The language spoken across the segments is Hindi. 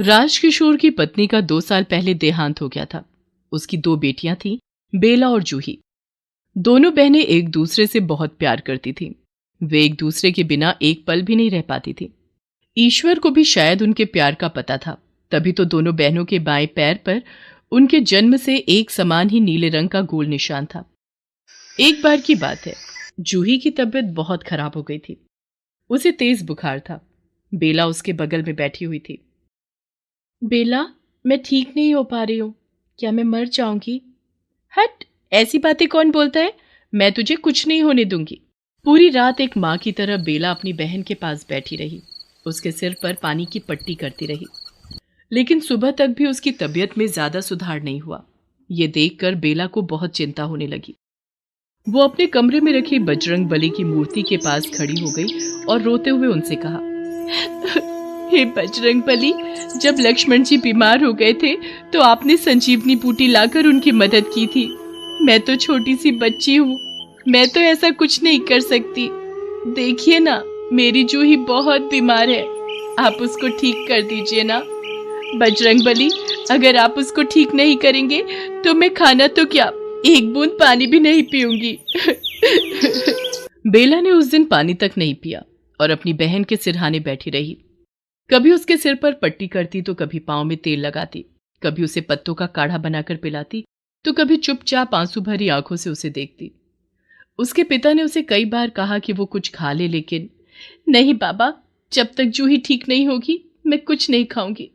राजकिशोर की पत्नी का 2 साल पहले देहांत हो गया था। उसकी 2 बेटियां थीं, बेला और जूही। दोनों बहनें एक दूसरे से बहुत प्यार करती थीं। वे एक दूसरे के बिना एक पल भी नहीं रह पाती थीं। ईश्वर को भी शायद उनके प्यार का पता था, तभी तो दोनों बहनों के बाएं पैर पर उनके जन्म से एक समान ही नीले रंग का गोल निशान था। एक बार की बात है, जूही की तबीयत बहुत खराब हो गई थी। उसे तेज बुखार था। बेला उसके बगल में बैठी हुई थी। बेला, मैं ठीक नहीं हो पा रही हूं। क्या मैं मर जाऊंगी? हट, ऐसी बातें कौन बोलता है? मैं तुझे कुछ नहीं होने दूंगी। पूरी रात एक माँ की तरह बेला अपनी बहन के पास बैठी रही। उसके सिर पर पानी की पट्टी करती रही, लेकिन सुबह तक भी उसकी तबीयत में ज्यादा सुधार नहीं हुआ। ये देखकर बेला को बहुत चिंता होने लगी। वो अपने कमरे में रखी बजरंग बली की मूर्ति के पास खड़ी हो गई और रोते हुए उनसे कहा, हे बजरंग बली, जब लक्ष्मण जी बीमार हो गए थे तो आपने संजीवनी बूटी लाकर उनकी मदद की थी। मैं तो छोटी सी बच्ची हूँ, मैं तो ऐसा कुछ नहीं कर सकती। देखिए ना, मेरी जूही बहुत बीमार है, आप उसको ठीक कर दीजिए ना। बजरंग बली, अगर आप उसको ठीक नहीं करेंगे तो मैं खाना तो क्या, एक बूंद पानी भी नहीं पीऊंगी। बेला ने उस दिन पानी तक नहीं पिया और अपनी बहन के सिरहाने बैठी रही। कभी उसके सिर पर पट्टी करती तो कभी पांव में तेल लगाती, कभी उसे पत्तों का काढ़ा बनाकर पिलाती तो कभी चुपचाप आंसू भरी आंखों से उसे देखती। उसके पिता ने उसे कई बार कहा कि वो कुछ खा ले, लेकिन नहीं बाबा, जब तक जूही ठीक नहीं होगी मैं कुछ नहीं खाऊंगी।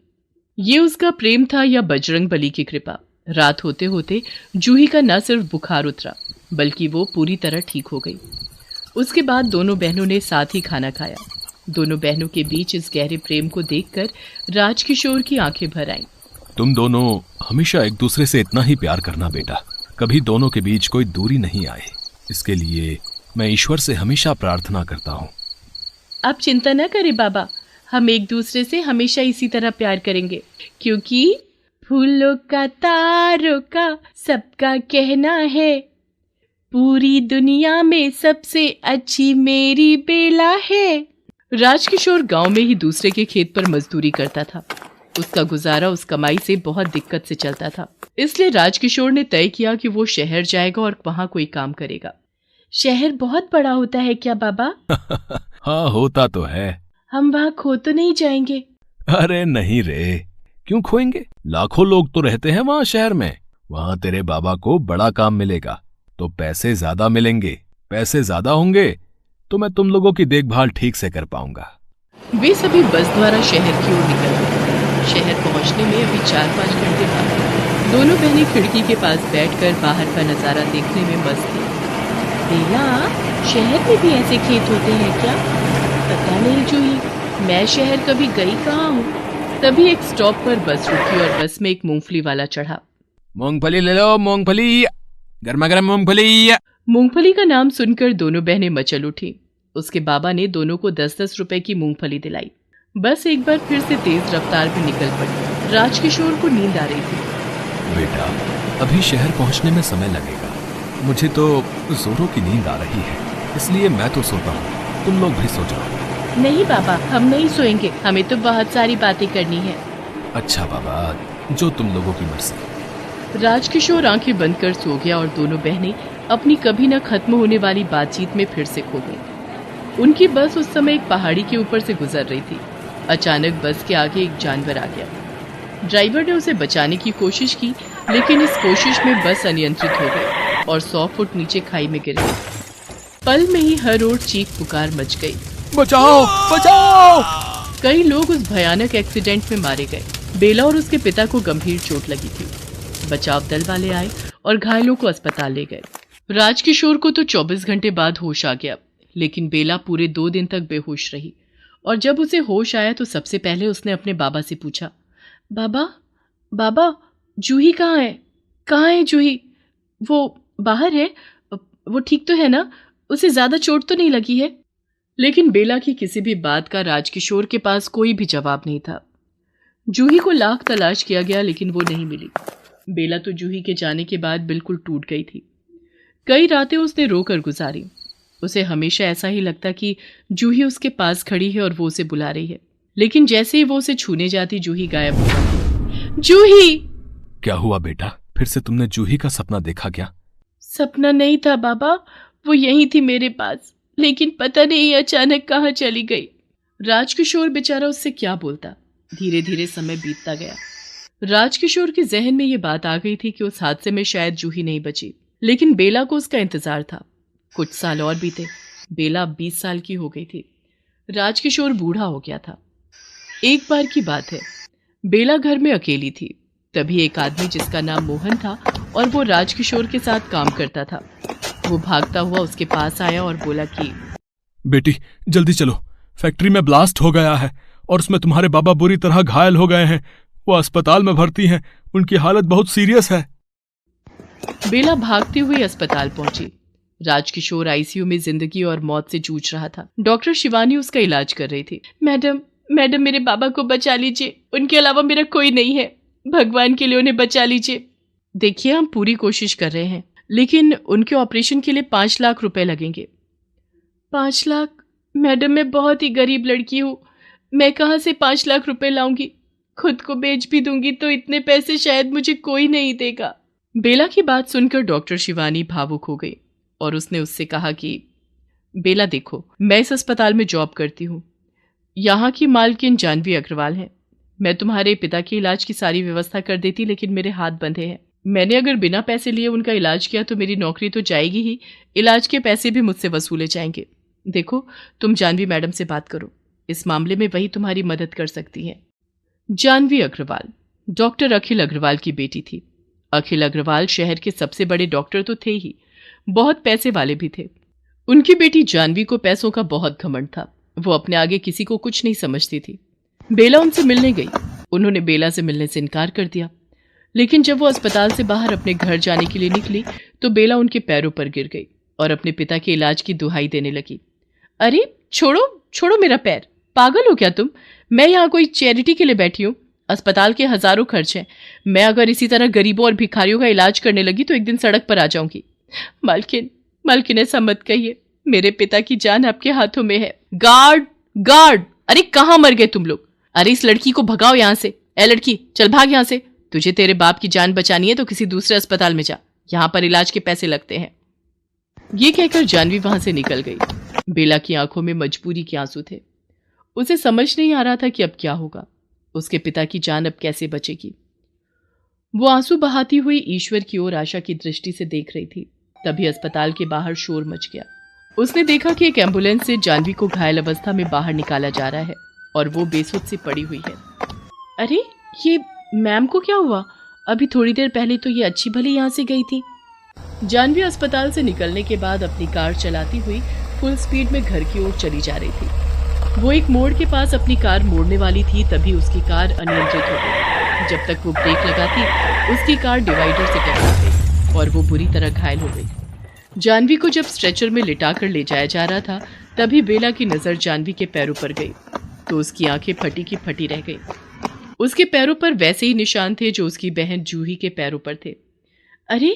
ये उसका प्रेम था या बजरंग बली की कृपा? रात होते होते जूही का न सिर्फ बुखार उतरा, बल्कि वो पूरी तरह ठीक हो गई। उसके बाद दोनों बहनों ने साथ ही खाना खाया। दोनों बहनों के बीच इस गहरे प्रेम को देखकर राजकिशोर की आंखें भर आईं। तुम दोनों हमेशा एक दूसरे से इतना ही प्यार करना बेटा, कभी दोनों के बीच कोई दूरी नहीं आए। इसके लिए मैं ईश्वर से हमेशा प्रार्थना करता हूँ। आप चिंता न करें बाबा, हम एक दूसरे से हमेशा इसी तरह प्यार करेंगे, क्योंकि फूलों का तारों का सबका कहना है, पूरी दुनिया में सबसे अच्छी मेरी बेला है। राजकिशोर गांव में ही दूसरे के खेत पर मजदूरी करता था। उसका गुजारा उस कमाई से बहुत दिक्कत से चलता था। इसलिए राजकिशोर ने तय किया कि वो शहर जाएगा और वहां कोई काम करेगा। शहर बहुत बड़ा होता है क्या बाबा? हाँ, होता तो है। हम वहां खो तो नहीं जाएंगे? अरे नहीं रे, क्यों खोएंगे? लाखों लोग तो रहते हैं वहाँ शहर में। वहाँ तेरे बाबा को बड़ा काम मिलेगा तो पैसे ज्यादा मिलेंगे। पैसे ज्यादा होंगे तो मैं तुम लोगों की देखभाल ठीक से कर पाऊंगा। वे सभी बस द्वारा शहर की ओर निकल गए। शहर पहुंचने में अभी 4-5 घंटे बाद दोनों बहनें खिड़की के पास बैठकर बाहर का नजारा देखने में मस्त थी। बेला, शहर में भी ऐसे खेत होते हैं क्या? पता नहीं जूही, मैं शहर कभी गई कहाँ हूँ। तभी एक स्टॉप पर बस रुकी और बस में एक मूंगफली वाला चढ़ा। मूंगफली ले लो, मूंगफली, गर्मा गर्म मूंगफली। मूंगफली का नाम सुनकर दोनों बहनें मचल उठी। उसके बाबा ने दोनों को 10-10 रुपए की मूंगफली दिलाई। बस एक बार फिर से तेज रफ्तार में निकल पड़ी। राजकिशोर को नींद आ रही थी। बेटा, अभी शहर पहुंचने में समय लगेगा। मुझे तो जोरों की नींद आ रही है, इसलिए मैं तो सोता हूँ। तुम लोग भी सो जाओ। नहीं बाबा, हम नहीं सोएंगे, हमें तो बहुत सारी बातें करनी है। अच्छा बाबा, जो तुम लोगों की मर्जी। राजकिशोर आंखें बंद कर सो गया और दोनों बहनें अपनी कभी न खत्म होने वाली बातचीत में फिर से खो गईं। उनकी बस उस समय एक पहाड़ी के ऊपर से गुजर रही थी। अचानक बस के आगे एक जानवर आ गया। ड्राइवर ने उसे बचाने की कोशिश की, लेकिन इस कोशिश में बस अनियंत्रित हो गई और 100 फुट नीचे खाई में गिर गई। पल में ही हर ओर चीख पुकार मच गई। बचाओ, बचाओ! कई लोग उस भयानक एक्सीडेंट में मारे गए। बेला और उसके पिता को गंभीर चोट लगी थी। बचाव दल वाले आए और घायलों को अस्पताल ले गए। राजकिशोर को तो 24 घंटे बाद होश आ गया, लेकिन बेला पूरे 2 दिन तक बेहोश रही। और जब उसे होश आया तो सबसे पहले उसने अपने बाबा से पूछा, बाबा, बाबा, जूही कहाँ है? कहाँ है जूही? वो बाहर है? वो ठीक तो है ना? उसे ज्यादा चोट तो नहीं लगी है? लेकिन बेला की किसी भी बात का राजकिशोर के पास कोई भी जवाब नहीं था। जूही को लाख तलाश किया गया, लेकिन वो नहीं मिली। बेला तो जूही के जाने के बाद बिल्कुल टूट गई थी। कई रातें उसने रोकर गुजारी। उसे हमेशा ऐसा ही लगता कि जूही उसके पास खड़ी है और वो उसे बुला रही है, लेकिन जैसे ही वो उसे छूने जाती जूही गायब हो गई। जूही! क्या हुआ बेटा, फिर से तुमने जूही का सपना देखा क्या? सपना नहीं था बाबा, वो यहीं थी मेरे पास, लेकिन पता नहीं अचानक कहाँ चली गई। राजकिशोर बेचारा उससे क्या बोलता। धीरे धीरे समय बीतता गया। राजकिशोर के जहन में ये बात आ गई थी कि उस हादसे में शायद जूही नहीं बची, लेकिन बेला को उसका इंतजार था। कुछ साल और बीते। बेला 20 साल की हो गई थी। राजकिशोर बूढ़ा हो गया था। एक बार की बात है, बेला घर में अकेली थी। तभी एक आदमी जिसका नाम मोहन था और वो राजकिशोर के साथ काम करता था, वो भागता हुआ उसके पास आया और बोला कि बेटी जल्दी चलो, फैक्ट्री में ब्लास्ट हो गया है और उसमें तुम्हारे बाबा बुरी तरह घायल हो गए हैं। वो अस्पताल में भर्ती हैं, उनकी हालत बहुत सीरियस है। बेला भागती हुई अस्पताल पहुंची। राजकिशोर आईसीयू में जिंदगी और मौत से जूझ रहा था। डॉक्टर शिवानी उसका इलाज कर रही थी। मैडम, मैडम मेरे बाबा को बचा लीजिए, उनके अलावा मेरा कोई नहीं है, भगवान के लिए उन्हें बचा लीजिए। देखिए, हम पूरी कोशिश कर रहे हैं, लेकिन उनके ऑपरेशन के लिए 5 लाख रुपए लगेंगे। 5 लाख? मैडम, मैं बहुत ही गरीब लड़की हूँ, मैं कहाँ से 5 लाख रुपए लाऊंगी? खुद को बेच भी दूंगी तो इतने पैसे शायद मुझे कोई नहीं देगा। बेला की बात सुनकर डॉक्टर शिवानी भावुक हो गई और उसने उससे कहा कि बेला देखो, मैं इस अस्पताल में जॉब करती हूँ, यहाँ की मालकिन जानवी अग्रवाल है। मैं तुम्हारे पिता के इलाज की सारी व्यवस्था कर देती, लेकिन मेरे हाथ बंधे हैं। मैंने अगर बिना पैसे लिए उनका इलाज किया तो मेरी नौकरी तो जाएगी ही, इलाज के पैसे भी मुझसे वसूले जाएंगे। देखो, तुम जानवी मैडम से बात करो, इस मामले में वही तुम्हारी मदद कर सकती हैं। जानवी अग्रवाल डॉक्टर अखिल अग्रवाल की बेटी थी। अखिल अग्रवाल शहर के सबसे बड़े डॉक्टर तो थे ही, बहुत पैसे वाले भी थे। उनकी बेटी जानवी को पैसों का बहुत घमंड था। वो अपने आगे किसी को कुछ नहीं समझती थी। बेला उनसे मिलने गई। उन्होंने बेला से मिलने से इनकार कर दिया, लेकिन जब वो अस्पताल से बाहर अपने घर जाने के लिए निकली तो बेला उनके पैरों पर गिर गई और अपने पिता के इलाज की दुहाई देने लगी। अरे छोड़ो, छोड़ो मेरा पैर, पागल हो क्या तुम? मैं यहाँ कोई चैरिटी के लिए बैठी हूँ, अस्पताल के हजारों खर्च हैं। मैं अगर इसी तरह गरीबों और भिखारियों का इलाज करने लगी तो एक दिन सड़क पर आ जाऊंगी। मालकिन, मालकिन ऐसा मत कहिए, मेरे पिता की जान आपके हाथों में है। Guard, guard! अरे कहाँ मर गए तुम लोग? अरे इस लड़की को भगाओ यहाँ से। ए लड़की, चल भाग यहाँ से। तुझे तेरे बाप की जान बचानी है तो किसी दूसरे अस्पताल में जा, यहाँ पर इलाज के पैसे लगते हैं। ये कहकर जानवी वहां से निकल गई। बेला की आंखों में मजबूरी के आंसू थे। उसे समझ नहीं आ रहा था कि अब क्या होगा, उसके पिता की जान अब कैसे बचेगी। वो आंसू बहाती हुई ईश्वर की ओर आशा की दृष्टि से देख रही थी। तभी अस्पताल के बाहर शोर मच गया। उसने देखा कि एक एम्बुलेंस से जानवी को घायल अवस्था में बाहर निकाला जा रहा है और वो बेसुध सी पड़ी हुई है। अरे ये मैम को क्या हुआ? अभी थोड़ी देर पहले तो ये अच्छी भली यहाँ से गई थी। जानवी अस्पताल से निकलने के बाद अपनी कार चलाती हुई फुल स्पीड में घर की ओर चली जा रही थी। वो एक मोड़ के पास अपनी कार मोड़ने वाली थी, तभी उसकी कार अनियंत्रित हो गई। जब तक वो ब्रेक लगाती, उसकी कार डिवाइडर से टकरा गई और वो बुरी तरह घायल हो गई। जानवी को जब स्ट्रेचर में लिटाकर ले जाया जा रहा था, तभी बेला की नजर जानवी के पैरों पर गई तो उसकी आंखें फटी की फटी रह गई। उसके पैरों पर वैसे ही निशान थे जो उसकी बहन जूही के पैरों पर थे। अरे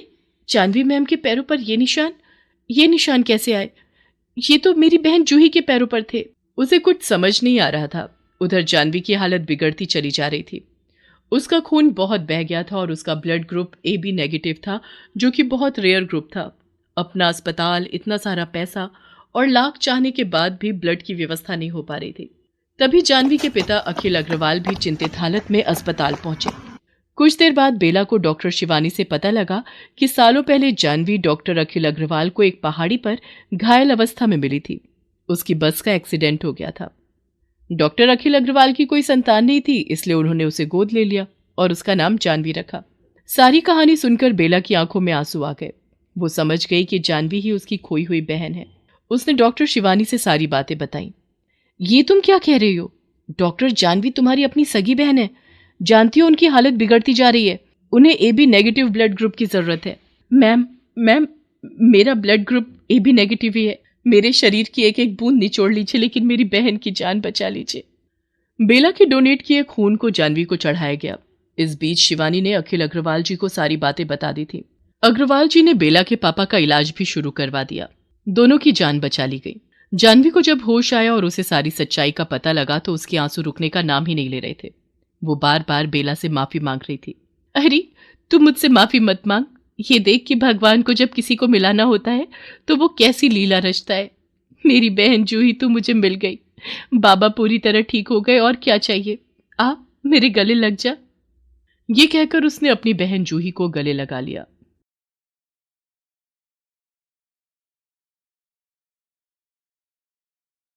जानवी मैम के पैरों पर ये निशान कैसे आए? ये तो मेरी बहन जूही के पैरों पर थे। उसे कुछ समझ नहीं आ रहा था। उधर जानवी की हालत बिगड़ती चली जा रही थी। उसका खून बहुत बह गया था और उसका ब्लड ग्रुप AB नेगेटिव था, जो कि बहुत रेयर ग्रुप था। अपना अस्पताल, इतना सारा पैसा और लाख चाहने के बाद भी ब्लड की व्यवस्था नहीं हो पा रही थी। तभी जानवी के पिता अखिल अग्रवाल भी चिंतित हालत में अस्पताल पहुंचे। कुछ देर बाद बेला को डॉक्टर शिवानी से पता लगा कि सालों पहले जानवी डॉक्टर अखिल अग्रवाल को एक पहाड़ी पर घायल अवस्था में मिली थी। उसकी बस का एक्सीडेंट हो गया था। डॉक्टर अखिल अग्रवाल की कोई संतान नहीं थी, इसलिए उन्होंने उसे गोद ले लिया और उसका नाम जानवी रखा। सारी कहानी सुनकर बेला की आंखों में आंसू आ गए। वो समझ गई कि जानवी ही उसकी खोई हुई बहन है। उसने डॉक्टर शिवानी से सारी बातें बताई। ये तुम क्या कह रही हो? डॉक्टर, जानवी तुम्हारी अपनी सगी बहन है। जानती हो उनकी हालत बिगड़ती जा रही है। उन्हें AB नेगेटिव ब्लड ग्रुप की जरूरत है। मैम, मेरा ब्लड ग्रुप AB नेगेटिव ही है। मेरे शरीर की एक एक बूंद निचोड़ लीजिए, लेकिन मेरी बहन की जान बचा लीजिए। बेला के डोनेट किए खून को जानवी को चढ़ाया गया। इस बीच शिवानी ने अखिल अग्रवाल जी को सारी बातें बता दी थी। अग्रवाल जी ने बेला के पापा का इलाज भी शुरू करवा दिया। दोनों की जान बचा ली गई। जानवी को जब होश आया और उसे सारी सच्चाई का पता लगा तो उसके आंसू रुकने का नाम ही नहीं ले रहे थे। वो बार बार बेला से माफी मांग रही थी। अरे तुम मुझसे माफी मत मांग, ये देख कि भगवान को जब किसी को मिलाना होता है तो वो कैसी लीला रचता है। मेरी बहन जूही तो मुझे मिल गई, बाबा पूरी तरह ठीक हो गए, और क्या चाहिए। आ मेरे गले लग जा। ये कहकर उसने अपनी बहन जूही को गले लगा लिया।